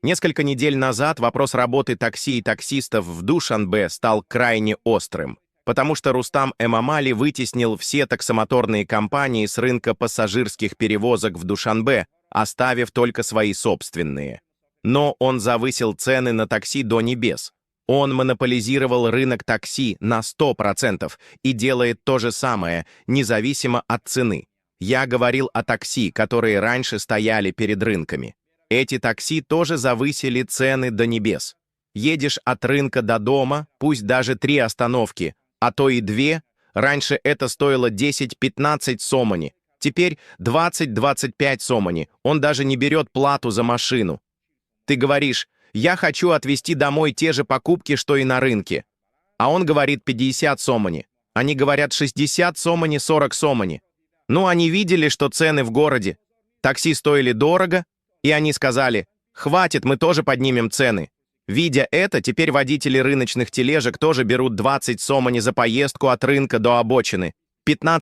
Несколько недель назад вопрос работы такси и таксистов в Душанбе стал крайне острым, потому что Рустам Эмомали вытеснил все таксомоторные компании с рынка пассажирских перевозок в Душанбе, оставив только свои собственные. Но он завысил цены на такси до небес. Он монополизировал рынок такси на 100% и делает то же самое, независимо от цены. Я говорил о такси, которые раньше стояли перед рынками. Эти такси тоже завысили цены до небес. Едешь от рынка до дома, пусть даже 3 остановки, а то и 2, раньше это стоило 10-15 сомони, теперь 20-25 сомони, он даже не берет плату за машину. Ты говоришь, я хочу отвезти домой те же покупки, что и на рынке. А он говорит 50 сомони. Они говорят 60 сомони, 40 сомони. Ну, они видели, что цены в городе. Такси стоили дорого, и они сказали, хватит, мы тоже поднимем цены. Видя это, теперь водители рыночных тележек тоже берут 20 сомони за поездку от рынка до обочины, 15